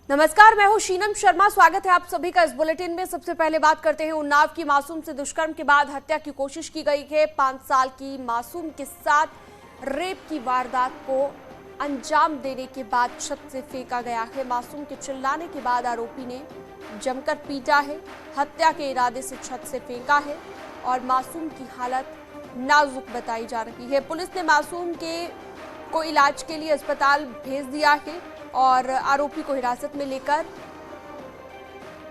नमस्कार, मैं हूं शीनम शर्मा। स्वागत है आप सभी का इस बुलेटिन में। सबसे पहले बात करते हैं उन्नाव की मासूम से दुष्कर्म के बाद हत्या की कोशिश की गई है। 5 साल की मासूम के साथ रेप की वारदात को अंजाम देने के बाद छत से फेंका गया है। मासूम के चिल्लाने के बाद आरोपी ने जमकर पीटा है, हत्या के इरादे से छत से फेंका है और मासूम की हालत नाजुक बताई जा रही है। पुलिस ने मासूम को इलाज के लिए अस्पताल भेज दिया है और आरोपी को हिरासत में लेकर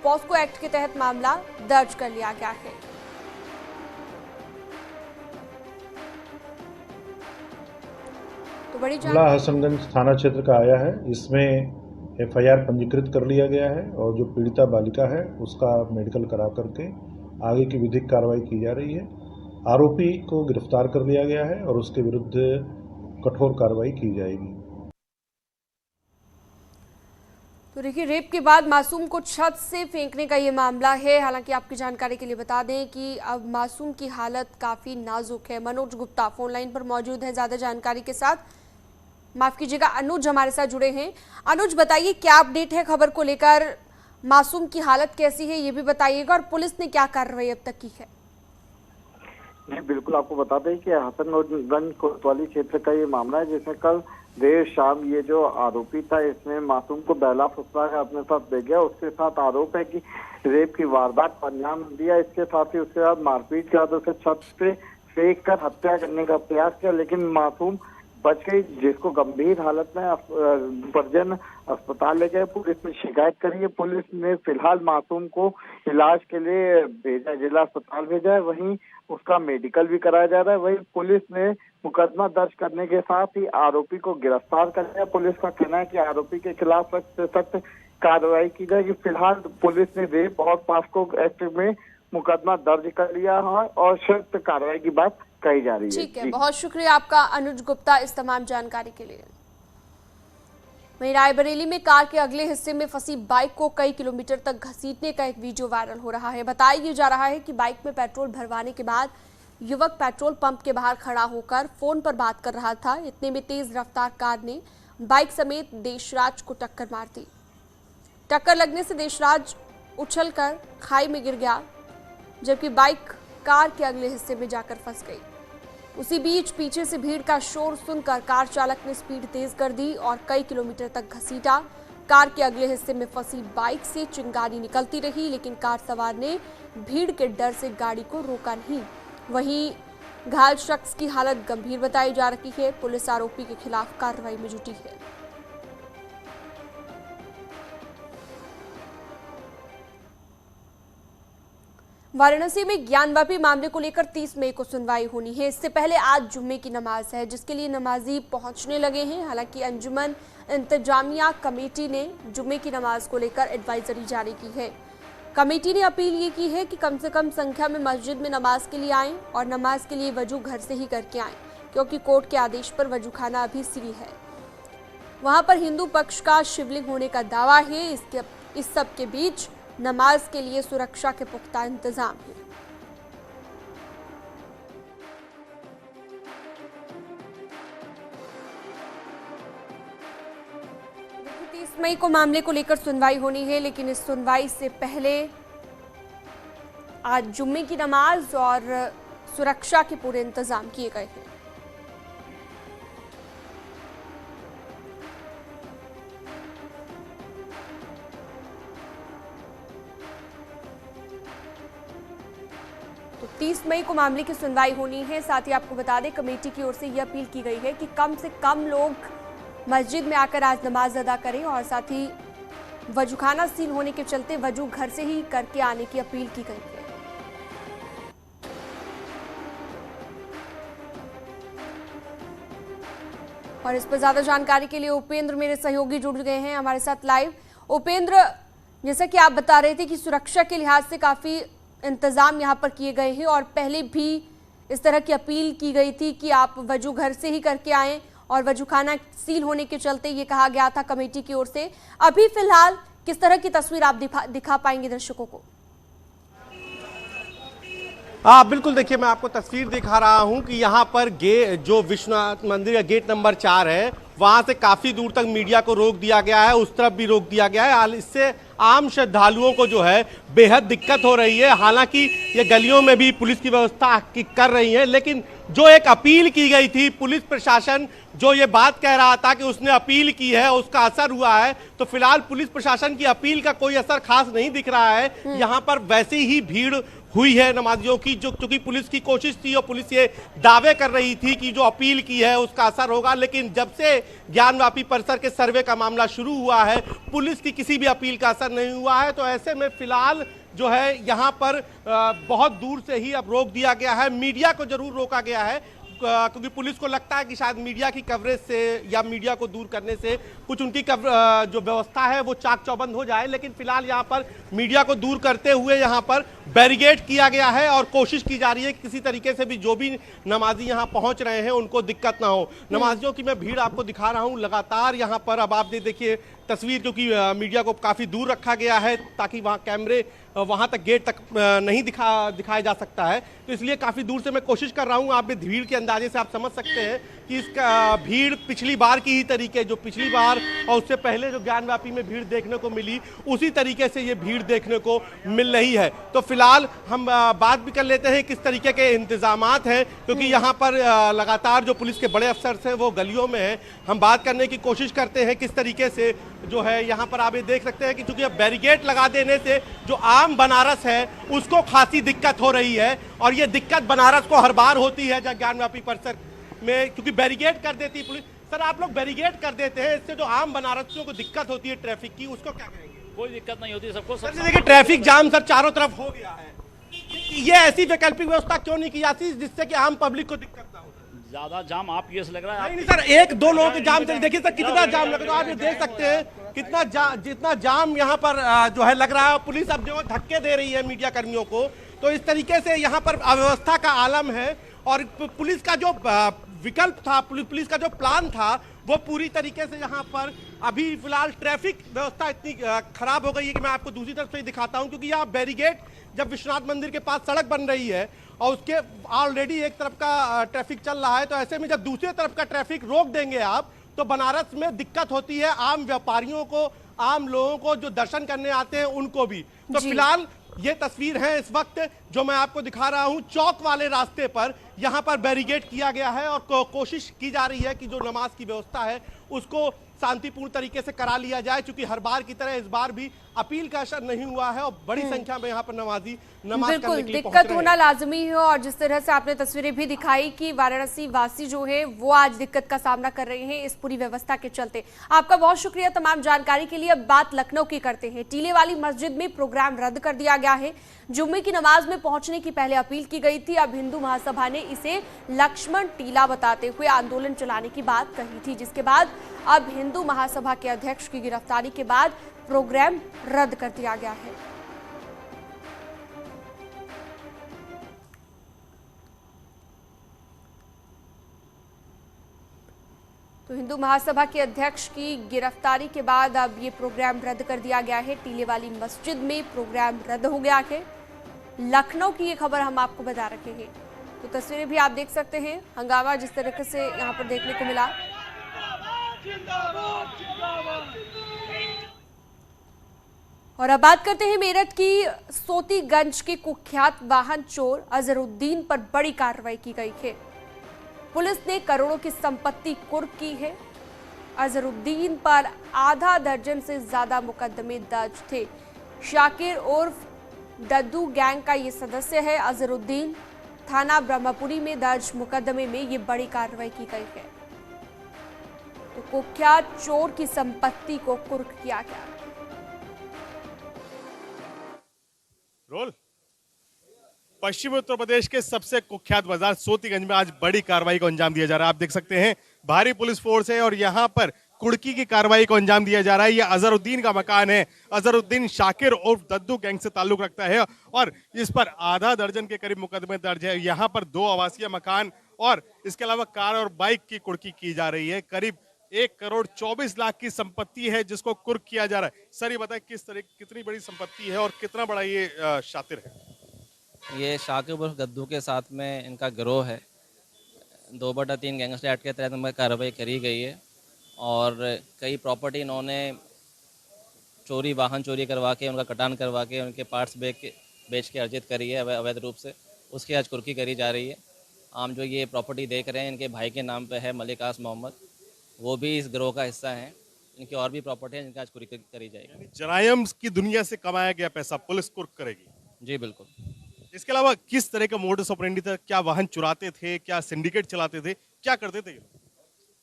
पॉस्को एक्ट के तहत मामला दर्ज कर लिया गया है। तो बड़ी मामला हसनगंज थाना क्षेत्र का आया है। इसमें एफआईआर पंजीकृत कर लिया गया है और जो पीड़िता बालिका है उसका मेडिकल करा करके आगे की विधिक कार्रवाई की जा रही है। आरोपी को गिरफ्तार कर लिया गया है और उसके विरुद्ध कठोर कार्रवाई की जाएगी। तो देखिए, रेप के बाद मासूम को छत से फेंकने का ये मामला है। हालांकि आपकी जानकारी के लिए बता दें कि अब मासूम की हालत काफ़ी नाजुक है। मनोज गुप्ता फोन लाइन पर मौजूद है ज़्यादा जानकारी के साथ। माफ़ कीजिएगा, अनुज हमारे साथ जुड़े हैं। अनुज, बताइए क्या अपडेट है खबर को लेकर, मासूम की हालत कैसी है ये भी बताइएगा और पुलिस ने क्या कार्रवाई अब तक की है। जी बिल्कुल, आपको बता दें कि हसनगंज कोतवाली क्षेत्र का ये मामला है जिसमें कल देर शाम ये जो आरोपी था इसने मासूम को बहला फुसला कर अपने साथ ले गया। उसके साथ आरोप है कि रेप की वारदात को अंजाम दिया। इसके साथ ही उसके बाद मारपीट के बाद उसे छत पे फेंक कर हत्या करने का प्रयास किया, लेकिन मासूम बच गई, जिसको गंभीर हालत में परिजन अस्पताल ले गए। पुलिस ने शिकायत करी है। पुलिस ने फिलहाल मासूम को इलाज के लिए भेजा, जिला अस्पताल भेजा है। वहीं उसका मेडिकल भी कराया जा रहा है। वहीं पुलिस ने मुकदमा दर्ज करने के साथ ही आरोपी को गिरफ्तार कर लिया। पुलिस का कहना है कि आरोपी के खिलाफ सख्त से सख्त कार्रवाई की जाएगी। फिलहाल पुलिस ने रेप और पॉस्को एक्ट में मुकदमा दर्ज कर लिया है और सख्त कार्रवाई की बात कही जा रही है। ठीक है, बहुत शुक्रिया आपका अनुज गुप्ता इस तमाम जानकारी के लिए। वहीं रायबरेली में कार के अगले हिस्से में फंसी बाइक को कई किलोमीटर तक घसीटने का एक वीडियो वायरल हो रहा है। बताया जा रहा है कि बाइक में पेट्रोल भरवाने के बाद युवक पेट्रोल पंप के बाहर खड़ा होकर फोन पर बात कर रहा था। इतने में तेज रफ्तार कार ने बाइक समेत देशराज को टक्कर मार दी। टक्कर लगने से देशराज उछलकर खाई में गिर गया, जबकि बाइक कार के अगले हिस्से में जाकर फंस गई। उसी बीच पीछे से भीड़ का शोर सुनकर कार चालक ने स्पीड तेज कर दी और कई किलोमीटर तक घसीटा। कार के अगले हिस्से में फंसी बाइक से चिंगारी निकलती रही, लेकिन कार सवार ने भीड़ के डर से गाड़ी को रोका नहीं। वहीं घायल शख्स की हालत गंभीर बताई जा रही है। पुलिस आरोपी के खिलाफ कार्रवाई में जुटी है। वाराणसी में ज्ञानवापी मामले को लेकर 30 मई को सुनवाई होनी है। इससे पहले आज जुम्मे की नमाज है, जिसके लिए नमाजी पहुंचने लगे हैं। हालांकि अंजुमन इंतजामिया कमेटी ने जुम्मे की नमाज को लेकर एडवाइजरी जारी की है। कमेटी ने अपील ये की है कि कम से कम संख्या में मस्जिद में नमाज के लिए आएं और नमाज के लिए वजू घर से ही करके आएं, क्योंकि कोर्ट के आदेश पर वजूखाना अभी सील है। वहां पर हिंदू पक्ष का शिवलिंग होने का दावा है। इस सब के बीच नमाज के लिए सुरक्षा के पुख्ता इंतजाम है। 30 मई को मामले को लेकर सुनवाई होनी है, लेकिन इस सुनवाई से पहले आज जुम्मे की नमाज और सुरक्षा के पूरे इंतजाम किए गए हैं। तो 30 मई को मामले की सुनवाई होनी है। साथ ही आपको बता दें, कमेटी की ओर से यह अपील की गई है कि कम से कम लोग मस्जिद में आकर आज नमाज अदा करें और साथ ही वजूखाना सील होने के चलते वजू घर से ही करके आने की अपील की गई है। और इस पर ज्यादा जानकारी के लिए उपेंद्र मेरे सहयोगी जुड़ गए हैं हमारे साथ लाइव। उपेंद्र, जैसा कि आप बता रहे थे कि सुरक्षा के लिहाज से काफी इंतजाम यहाँ पर किए गए हैं और पहले भी इस तरह की अपील की गई थी कि आप वजू घर से ही करके आएं और वजूखाना सील होने के चलते ये कहा गया था कमेटी की ओर से। अभी फिलहाल किस तरह की तस्वीर आप दिखा पाएंगे दर्शकों को? बिल्कुल, देखिए मैं आपको तस्वीर दिखा रहा हूं कि यहाँ पर जो विश्वनाथ मंदिर का गेट नंबर 4 है वहां से काफी दूर तक मीडिया को रोक दिया गया है, उस तरफ भी रोक दिया गया है। इससे आम श्रद्धालुओं को जो है बेहद दिक्कत हो रही है। हालांकि ये गलियों में भी पुलिस की व्यवस्था कर रही है, लेकिन जो एक अपील की गई थी, पुलिस प्रशासन जो ये बात कह रहा था कि उसने अपील की है, उसका असर हुआ है, तो फिलहाल पुलिस प्रशासन की अपील का कोई असर खास नहीं दिख रहा है। यहाँ पर वैसी ही भीड़ हुई है नमाजियों की, जो क्योंकि पुलिस की कोशिश थी और पुलिस ये दावे कर रही थी कि जो अपील की है उसका असर होगा, लेकिन जब से ज्ञानवापी परिसर के सर्वे का मामला शुरू हुआ है, पुलिस की किसी भी अपील का असर नहीं हुआ है। तो ऐसे में फिलहाल जो है यहाँ पर बहुत दूर से ही अब रोक दिया गया है। मीडिया को जरूर रोका गया है, क्योंकि पुलिस को लगता है कि शायद मीडिया की कवरेज से या मीडिया को दूर करने से कुछ उनकी जो व्यवस्था है वो चाक चौबंद हो जाए। लेकिन फिलहाल यहाँ पर मीडिया को दूर करते हुए यहाँ पर बैरिकेड किया गया है और कोशिश की जा रही है कि किसी तरीके से भी जो भी नमाजी यहाँ पहुँच रहे हैं उनको दिक्कत ना हो। नमाजियों की मैं भीड़ आपको दिखा रहा हूँ लगातार यहाँ पर। अब आप देखिए तस्वीर, क्योंकि मीडिया को काफ़ी दूर रखा गया है ताकि वहाँ कैमरे वहाँ तक गेट तक नहीं दिखाया जा सकता है, तो इसलिए काफ़ी दूर से मैं कोशिश कर रहा हूँ। आप भीड़ के अंदाजे से आप समझ सकते हैं कि इसका भीड़ पिछली बार की ही तरीके, जो पिछली बार और उससे पहले जो ज्ञानवापी में भीड़ देखने को मिली, उसी तरीके से ये भीड़ देखने को मिल रही है। तो फिलहाल हम बात भी कर लेते हैं किस तरीके के इंतजामात हैं, क्योंकि यहाँ पर लगातार जो पुलिस के बड़े अफसर हैं वो गलियों में हैं। हम बात करने की कोशिश करते हैं किस तरीके से जो है यहाँ पर आप ये देख सकते हैं कि चूंकि बैरिकेड लगा देने से जो आम बनारस है उसको खासी दिक्कत हो रही है, और ये दिक्कत बनारस को हर बार होती है जब ज्ञानवापी परिसर में, क्योंकि बैरिकेड कर देती है पुलिस। सर, आप लोग बैरिकेड कर देते हैं, इससे जो आम बनारसियों को दिक्कत होती है ट्रैफिक की, उसको क्या करेंगे? कोई दिक्कत नहीं होती सबको। सर देखिए ट्रैफिक जाम सर चारों तरफ हो गया है, ये ऐसी वैकल्पिक व्यवस्था क्यों नहीं की जाती जिससे कि आम पब्लिक को दिक्कत ना हो? ज्यादा जाम आप ये लग रहा है? नहीं सर, एक दो लोगों के जाम से देखिए सर कितना जाम लग रहा है, आप ये देख सकते हैं कितना जितना जाम यहाँ पर जो है लग रहा है। पुलिस अब जो धक्के दे रही है मीडिया कर्मियों को, तो इस तरीके से यहाँ पर अव्यवस्था का आलम है। और पुलिस का जो विकल्प था, पुलिस का जो प्लान था, वो पूरी तरीके से यहाँ पर अभी फिलहाल ट्रैफिक व्यवस्था इतनी खराब हो गई है कि मैं आपको दूसरी तरफ से ही दिखाता हूँ। क्योंकि यहाँ बैरिकेड जब विश्वनाथ मंदिर के पास सड़क बन रही है और उसके ऑलरेडी एक तरफ का ट्रैफिक चल रहा है, तो ऐसे में जब दूसरी तरफ का ट्रैफिक रोक देंगे आप, तो बनारस में दिक्कत होती है आम व्यापारियों को, आम लोगों को जो दर्शन करने आते हैं उनको भी। तो फिलहाल ये तस्वीर है इस वक्त जो मैं आपको दिखा रहा हूं, चौक वाले रास्ते पर यहां पर बैरिकेड किया गया है और कोशिश की जा रही है कि जो नमाज की व्यवस्था है उसको शांतिपूर्ण तरीके से करा लिया जाए। क्योंकि हर बार की तरह इस बार भी अपील का असर नहीं हुआ है और बड़ी संख्या में यहाँ पर नमाजी नमाज करने के लिए दिक्कत होना लाजमी है। और जिस तरह से आपने तस्वीरें भी दिखाई कि वाराणसी वासी जो है वो आज दिक्कत का सामना कर रहे हैं इस पूरी व्यवस्था के चलते। आपका बहुत शुक्रिया तमाम जानकारी के लिए। अब बात लखनऊ की करते हैं। टीले वाली मस्जिद में प्रोग्राम रद्द कर दिया गया है। जुम्मे की नमाज में पहुंचने की पहले अपील की गई थी, अब हिंदू महासभा ने इसे लक्ष्मण टीला बताते हुए आंदोलन चलाने की बात कही थी, जिसके बाद अब हिंदू महासभा के अध्यक्ष की गिरफ्तारी के बाद प्रोग्राम रद्द कर दिया गया है। तो हिंदू महासभा के अध्यक्ष की गिरफ्तारी के बाद अब ये प्रोग्राम रद्द कर दिया गया है। टीले वाली मस्जिद में प्रोग्राम रद्द हो गया है। लखनऊ की ये खबर हम आपको बता रहे हैं। तो तस्वीरें भी आप देख सकते हैं, हंगामा जिस तरीके से यहाँ पर देखने को मिला। और अब बात करते हैं मेरठ की। सोतीगंज के कुख्यात वाहन चोर अजहरुद्दीन पर बड़ी कार्रवाई की गई है। पुलिस ने करोड़ों की संपत्ति कुर्क की है। अजहरुद्दीन पर आधा दर्जन से ज्यादा मुकदमे दर्ज थे। शाकिर उर्फ दद्दू गैंग का ये सदस्य है अजहरुद्दीन। थाना ब्रह्मपुरी में दर्ज मुकदमे में ये बड़ी कार्रवाई की गई है। तो कुख्यात चोर की संपत्ति को कुर्क किया गया। रोल पश्चिमी उत्तर प्रदेश के सबसे कुख्यात बाजार सोतीगंज में आज बड़ी कार्रवाई को अंजाम दिया जा रहा है। आप देख सकते हैं भारी पुलिस फोर्स है और यहाँ पर कुर्की की कार्रवाई को अंजाम दिया जा रहा है। ये अजहरुद्दीन का मकान है। अजहरुद्दीन शाकिर उर्फ दद्दू गैंग से ताल्लुक रखता है और इस पर आधा दर्जन के करीब मुकदमे दर्ज है। यहाँ पर 2 आवासीय मकान और इसके अलावा कार और बाइक की कुर्की की जा रही है। करीब 1,24,00,000 की संपत्ति है जिसको कुर्क किया जा रहा है। सर ये बताएं किस तरह कितनी बड़ी संपत्ति है और कितना बड़ा ये शातिर है? ये शाकिर उर्फ दद्दू के साथ में इनका गिरोह है। 2/3 गैंगस्टर एक्ट के तहत कार्रवाई करी गई है और कई प्रॉपर्टी इन्होंने वाहन चोरी करवा के, उनका कटान करवा के, उनके पार्ट्स बेच के अर्जित करी है अवैध रूप से। उसकी आज कुर्की करी जा रही है। आम जो ये प्रॉपर्टी देख रहे हैं, इनके भाई के नाम पे है, मलिक आस मोहम्मद, वो भी इस गिरोह का हिस्सा हैं। इनकी और भी प्रॉपर्टी है जिनका आज कुर्की करी जाएगी। जरायम की दुनिया से कमाया गया पैसा पुलिस कुर्क करेगी? जी बिल्कुल। इसके अलावा किस तरह का मोडस ऑपरेंडी था? क्या वाहन चुराते थे, क्या सिंडिकेट चलाते थे, क्या करते थे?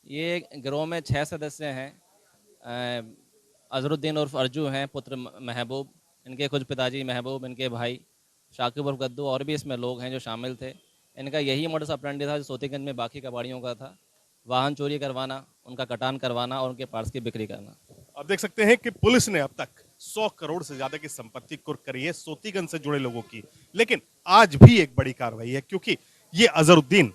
ये गिरोह में 6 सदस्य हैं। अजरुद्दीन उर्फ अर्जू हैं, पुत्र महबूब, इनके खुद पिताजी महबूब, इनके भाई शाकिब उर्फ गद्दू, और भी इसमें लोग हैं जो शामिल थे। इनका यही मोडस ऑपरेंडी था जो सोतीगंज में बाकी कबाड़ियों का था, वाहन चोरी करवाना, उनका कटान करवाना और उनके पार्ट्स की बिक्री करना। आप देख सकते हैं कि पुलिस ने अब तक 100 करोड़ से ज्यादा की संपत्ति कुर्क करी है सोतीगंज से जुड़े लोगों की। लेकिन आज भी एक बड़ी कार्रवाई है, क्योंकि ये अजहरुद्दीन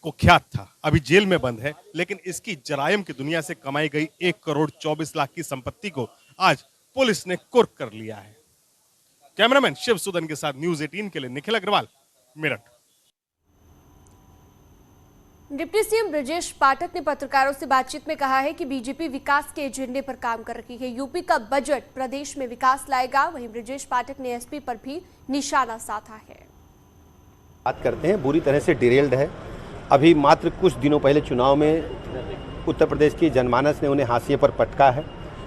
कुख्यात था, अभी जेल में बंद है, लेकिन इसकी जरायम की दुनिया से कमाई गई 1 करोड़ 24 लाख की संपत्ति को आज पुलिस ने कुर्क कर लिया है। कैमरामैन शिव सुदन के साथ न्यूज़ 18 के लिए निखिल अग्रवाल, मेरठ। डिप्टी सीएम ब्रजेश पाठक ने पत्रकारों से बातचीत में कहा है कि बीजेपी विकास के एजेंडे पर काम कर रही है। यूपी का बजट प्रदेश में विकास लाएगा। वहीं ब्रजेश पाठक ने एसपी पर भी निशाना साधा है। बात करते हैं, बुरी तरह से डिरेल्ड है। अभी मात्र कुछ दिनों पहले चुनाव में उत्तर प्रदेश की जनमानस ने उन्हें हाशिए पर पटका है।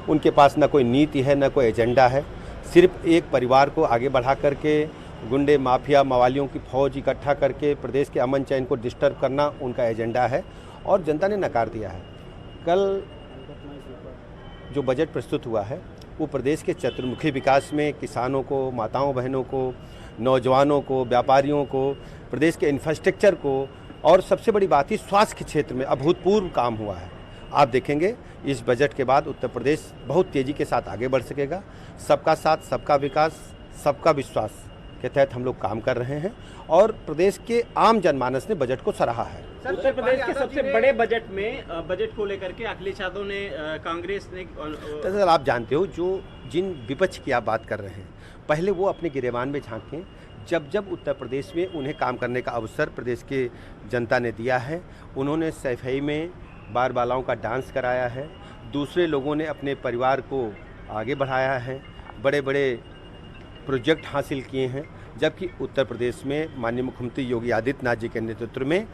उनके पास न कोई नीति है, न कोई एजेंडा है। सिर्फ एक परिवार को आगे बढ़ा करके गुंडे, माफिया, मवालियों की फौज इकट्ठा करके प्रदेश के अमन चैन को डिस्टर्ब करना उनका एजेंडा है और जनता ने नकार दिया है। कल जो बजट प्रस्तुत हुआ है वो प्रदेश के चतुर्मुखी विकास में किसानों को, माताओं बहनों को, नौजवानों को, व्यापारियों को, प्रदेश के इंफ्रास्ट्रक्चर को, और सबसे बड़ी बात ही स्वास्थ्य के क्षेत्र में अभूतपूर्व काम हुआ है। आप देखेंगे इस बजट के बाद उत्तर प्रदेश बहुत तेज़ी के साथ आगे बढ़ सकेगा। सबका साथ, सबका विकास, सबका विश्वास के तहत हम लोग काम कर रहे हैं और प्रदेश के आम जनमानस ने बजट को सराहा है। उत्तर प्रदेश के सबसे बड़े बजट में बजट को लेकर के अखिलेश यादव ने, कांग्रेस ने, सर आप जानते हो जो जिन विपक्ष की आप बात कर रहे हैं, पहले वो अपने गिरेबान में झांकें। जब जब उत्तर प्रदेश में उन्हें काम करने का अवसर प्रदेश के जनता ने दिया है, उन्होंने सफाई में बार बालाओं का डांस कराया है, दूसरे लोगों ने अपने परिवार को आगे बढ़ाया है, बड़े बड़े प्रोजेक्ट हासिल किए हैं। जबकि उत्तर प्रदेश में माननीय मुख्यमंत्री योगी आदित्यनाथ जी के नेतृत्व में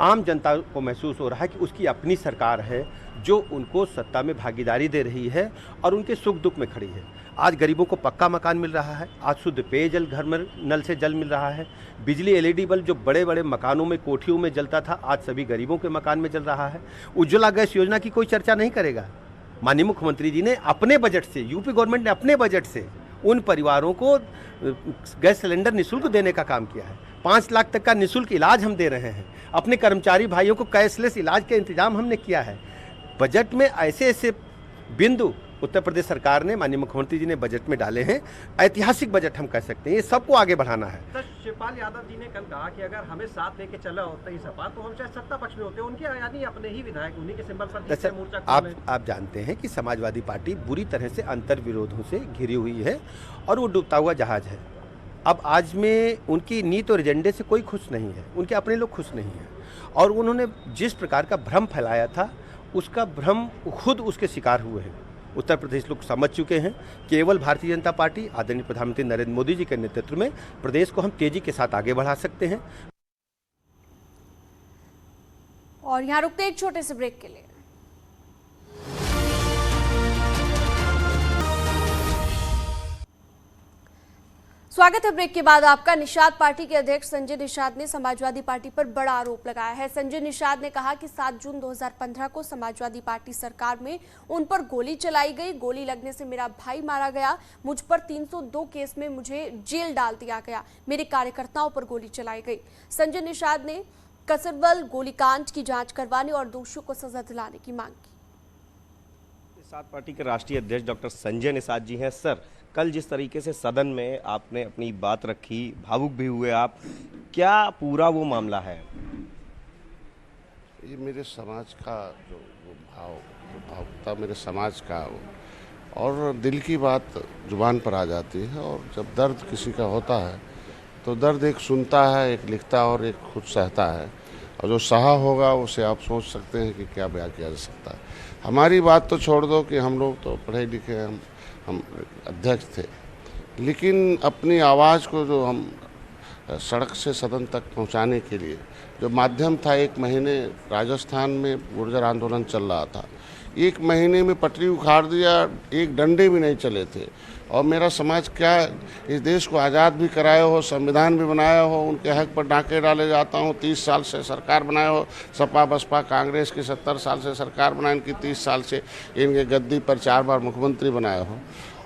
आम जनता को महसूस हो रहा है कि उसकी अपनी सरकार है जो उनको सत्ता में भागीदारी दे रही है और उनके सुख दुख में खड़ी है। आज गरीबों को पक्का मकान मिल रहा है, आज शुद्ध पेयजल घर में नल से जल मिल रहा है, बिजली एलईडी बल्ब जो बड़े बड़े मकानों में, कोठियों में जलता था, आज सभी गरीबों के मकान में जल रहा है। उज्ज्वला गैस योजना की कोई चर्चा नहीं करेगा। माननीय मुख्यमंत्री जी ने अपने बजट से, यूपी गवर्नमेंट ने अपने बजट से उन परिवारों को गैस सिलेंडर निःशुल्क देने का काम किया है। 5 लाख तक का निःशुल्क इलाज हम दे रहे हैं। अपने कर्मचारी भाइयों को कैशलेस इलाज का इंतजाम हमने किया है। बजट में ऐसे ऐसे बिंदु उत्तर प्रदेश सरकार ने, माननीय मुख्यमंत्री जी ने बजट में डाले हैं। ऐतिहासिक बजट हम कह सकते हैं, ये सबको आगे बढ़ाना है। सर, शिवपाल यादव जी ने कल कहा कि अगर हमें साथ लेके चला होता ही सपा तो हम शायद सत्ता पक्ष में होते। उनके यानी अपने ही विधायक, उन्हीं के सिंबल पर मोर्चा। आप जानते हैं कि समाजवादी पार्टी बुरी तरह से अंतर विरोधों से घिरी हुई है और वो डूबता हुआ जहाज है। अब आज में उनकी नीति और एजेंडे से कोई खुश नहीं है, उनके अपने लोग खुश नहीं हैं और उन्होंने जिस प्रकार का भ्रम फैलाया था उसका भ्रम खुद उसके शिकार हुए हैं। उत्तर प्रदेश लोग समझ चुके हैं, केवल भारतीय जनता पार्टी आदरणीय प्रधानमंत्री नरेंद्र मोदी जी के नेतृत्व में प्रदेश को हम तेजी के साथ आगे बढ़ा सकते हैं। और यहाँ रुकते हैं एक छोटे से ब्रेक के लिए। स्वागत है ब्रेक के बाद आपका। निषाद पार्टी के अध्यक्ष संजय निषाद ने समाजवादी पार्टी पर बड़ा आरोप लगाया है। संजय निषाद ने कहा कि 7 जून 2015 को समाजवादी पार्टी सरकार में उन पर गोली चलाई गई। गोली लगने से मेरा भाई मारा गया। मुझ पर 302 केस में मुझे जेल डाल दिया गया। मेरे कार्यकर्ताओं पर गोली चलाई गई। संजय निषाद ने कसरवल गोलीकांड की जांच करवाने और दोषियों को सजा दिलाने की मांग की। निषाद पार्टी के राष्ट्रीय अध्यक्ष डॉक्टर संजय निषाद जी हैं। सर, कल जिस तरीके से सदन में आपने अपनी बात रखी, भावुक भी हुए आप, क्या पूरा वो मामला है? ये मेरे समाज का जो भावुकता, मेरे समाज का और दिल की बात जुबान पर आ जाती है। और जब दर्द किसी का होता है तो दर्द एक सुनता है, एक लिखता है और एक खुद सहता है। और जो सहा होगा उसे आप सोच सकते हैं कि क्या बयां किया जा सकता है। हमारी बात तो छोड़ दो कि हम लोग तो पढ़े लिखे हैं, हम अध्यक्ष थे, लेकिन अपनी आवाज़ को जो हम सड़क से सदन तक पहुंचाने के लिए जो माध्यम था, 1 महीने राजस्थान में गुर्जर आंदोलन चल रहा था, 1 महीने में पटरी उखाड़ दिया, एक डंडे भी नहीं चले थे। और मेरा समाज क्या इस देश को आज़ाद भी कराया हो, संविधान भी बनाया हो, उनके हक पर डाके डाले जाता हूँ, 30 साल से सरकार बनाया हो, सपा बसपा कांग्रेस की 70 साल से सरकार बनाए, इनकी 30 साल से इनके गद्दी पर 4 बार मुख्यमंत्री बनाया हो,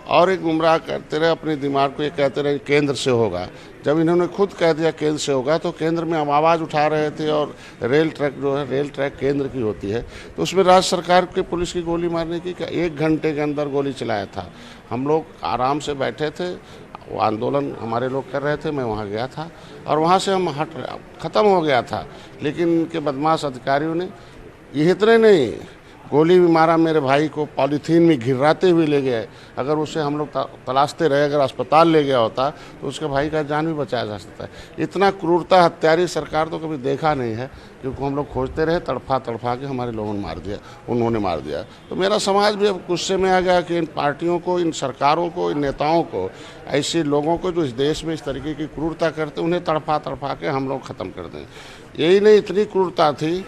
और एक गुमराह करते रहे अपने दिमाग को, ये कहते रहे केंद्र से होगा। जब इन्होंने खुद कह दिया केंद्र से होगा, तो केंद्र में हम आवाज़ उठा रहे थे, और रेल ट्रैक जो है, रेल ट्रैक केंद्र की होती है, तो उसमें राज्य सरकार के पुलिस की गोली मारने की क्या 1 घंटे के अंदर गोली चलाया था। हम लोग आराम से बैठे थे, वो आंदोलन हमारे लोग कर रहे थे, मैं वहाँ गया था, और वहाँ से हम ख़त्म हो गया था। लेकिन इनके बदमाश अधिकारियों ने ये इतने नहीं, गोली भी मारा, मेरे भाई को पॉलीथीन में घिराते हुए ले गए। अगर उसे हम लोग तलाशते रहे, अगर अस्पताल ले गया होता तो उसके भाई का जान भी बचाया जा सकता है। इतना क्रूरता हत्यारी सरकार तो कभी देखा नहीं है, क्योंकि हम लोग खोजते रहे, तड़फा के हमारे लोगों ने मार दिया, उन्होंने मार दिया। तो मेरा समाज भी अब गुस्से में आ गया कि इन पार्टियों को, इन सरकारों को, इन नेताओं को, ऐसे लोगों को जो इस देश में इस तरीके की क्रूरता करते, उन्हें तड़फा के हम लोग ख़त्म कर दें। यही नहीं, इतनी क्रूरता थी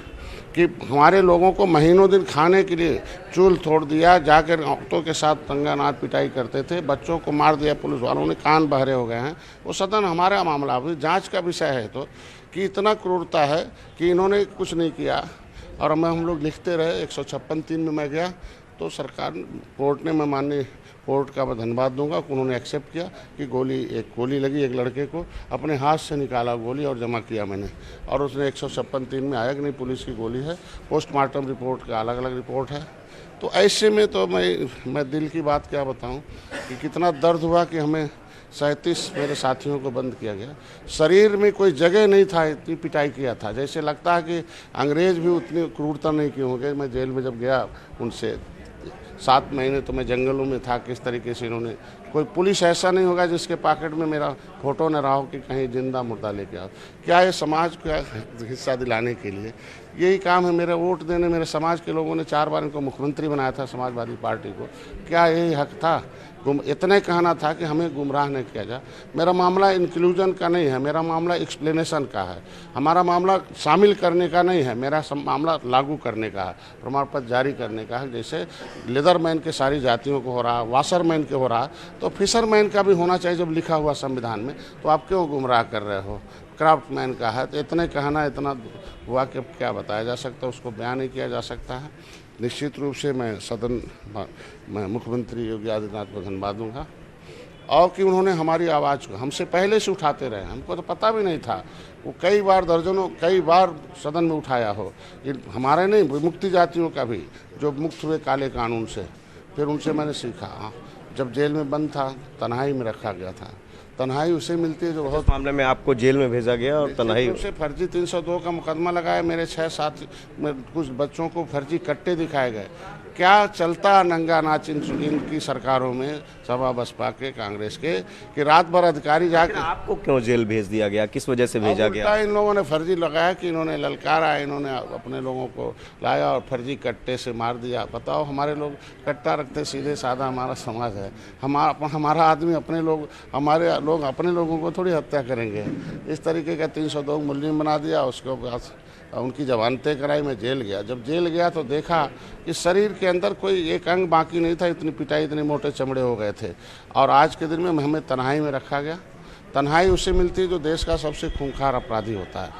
कि हमारे लोगों को महीनों दिन खाने के लिए चूल तोड़ दिया, जाकर औरतों के साथ तंगानाथ पिटाई करते थे, बच्चों को मार दिया पुलिस वालों ने, कान बहरे हो गए हैं। वो सदन हमारा मामला अभी जांच का विषय है, तो कि इतना क्रूरता है कि इन्होंने कुछ नहीं किया। और हम लोग लिखते रहे, 156(3) में मैं गया तो सरकार कोर्ट ने, मैं माननीय कोर्ट का मैं धन्यवाद दूंगा कि उन्होंने एक्सेप्ट किया कि एक गोली लगी, एक लड़के को अपने हाथ से निकाला गोली और जमा किया मैंने, और उसने 156(3) में आया कि नहीं पुलिस की गोली है, पोस्टमार्टम रिपोर्ट का अलग अलग रिपोर्ट है। तो ऐसे में तो मैं दिल की बात क्या बताऊं कि कितना दर्द हुआ कि हमें 37 मेरे साथियों को बंद किया गया। शरीर में कोई जगह नहीं था, इतनी पिटाई किया था, जैसे लगता है कि अंग्रेज भी उतनी क्रूरता नहीं किए होंगे। मैं जेल में जब गया उनसे 7 महीने तो मैं जंगलों में था, किस तरीके से इन्होंने, कोई पुलिस ऐसा नहीं होगा जिसके पॉकेट में मेरा फोटो न रहा हो कि कहीं जिंदा मुर्दा लेके आओ। क्या ये समाज को हिस्सा दिलाने के लिए यही काम है, मेरा वोट देने, मेरे समाज के लोगों ने 4 बार इनको मुख्यमंत्री बनाया था, समाजवादी पार्टी को, क्या यही हक था? इतने कहना था कि हमें गुमराह नहीं किया जाए। मेरा मामला इंक्लूजन का नहीं है, मेरा मामला एक्सप्लेनेशन का है, हमारा मामला शामिल करने का नहीं है, मेरा मामला लागू करने का है, प्रमाण पत्र जारी करने का है। जैसे लेदरमैन के सारी जातियों को हो रहा, वाशरमैन के हो रहा, तो फिशरमैन का भी होना चाहिए जब लिखा हुआ संविधान में। तो आप क्यों गुमराह कर रहे हो? क्राफ्टमैन का है, तो इतने कहना, इतना हुआ कि क्या बताया जा सकता है, उसको बयान नहीं किया जा सकता है। निश्चित रूप से मैं सदन मैं मुख्यमंत्री योगी आदित्यनाथ को धन्यवाद दूंगा, और कि उन्होंने हमारी आवाज़ को हमसे पहले से उठाते रहे, हमको तो पता भी नहीं था। वो कई बार सदन में उठाया हो, ये हमारे नहीं, मुक्ति जातियों का भी, जो मुक्त हुए काले कानून से, फिर उनसे मैंने सीखा। जब जेल में बंद था, तन्हाई में रखा गया था, तन्हाई उसे मिलती है जो बहुत, मामले में आपको जेल में भेजा गया और तन्हाई उसे फर्जी 302 का मुकदमा लगाया, मेरे 6 साथी में कुछ बच्चों को फर्जी कट्टे दिखाए गए। क्या चलता नंगा नाच इनकी सरकारों में, सपा बसपा के, कांग्रेस के, कि रात भर अधिकारी जाकर, आपको क्यों जेल भेज दिया गया, किस वजह से भेजा गया? इन लोगों ने फर्जी लगाया कि इन्होंने ललकारा, इन्होंने अपने लोगों को लाया और फर्जी कट्टे से मार दिया। बताओ, हमारे लोग कट्टा रखते, सीधे साधा हमारा समाज है, हमारा आदमी अपने लोग, हमारे लोग अपने लोगों को थोड़ी हत्या करेंगे। इस तरीके का 302 मुलजिम बना दिया, उसके बाद उनकी जमानतें कराई, मैं जेल गया। जब जेल गया तो देखा कि शरीर के अंदर कोई एक अंग बाकी नहीं था, इतनी पिटाई, इतने मोटे चमड़े हो गए थे। और आज के दिन में हमें तन्हाई में रखा गया। तन्हाई उसे मिलती है जो देश का सबसे खूंखार अपराधी होता है,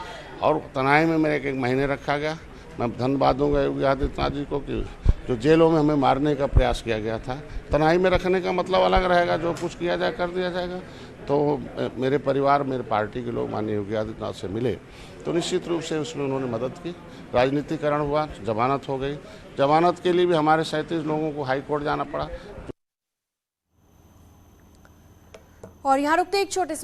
और तन्हाई में मेरे 1 महीने रखा गया। मैं धन्यवाद दूंगा योगी आदित्यनाथ जी को कि जो जेलों में हमें मारने का प्रयास किया गया था, तन्हाई में रखने का मतलब अलग रहेगा, जो कुछ किया जाए कर दिया जाएगा। तो मेरे परिवार, मेरे पार्टी के लोग माननीय योगी आदित्यनाथ से मिले, तो निश्चित रूप से उसमें उन्होंने मदद की। राजनीतिकरण हुआ, जमानत हो गई। जमानत के लिए भी हमारे 37 लोगों को हाई कोर्ट जाना पड़ा। और यहाँ रुकते एक छोटे से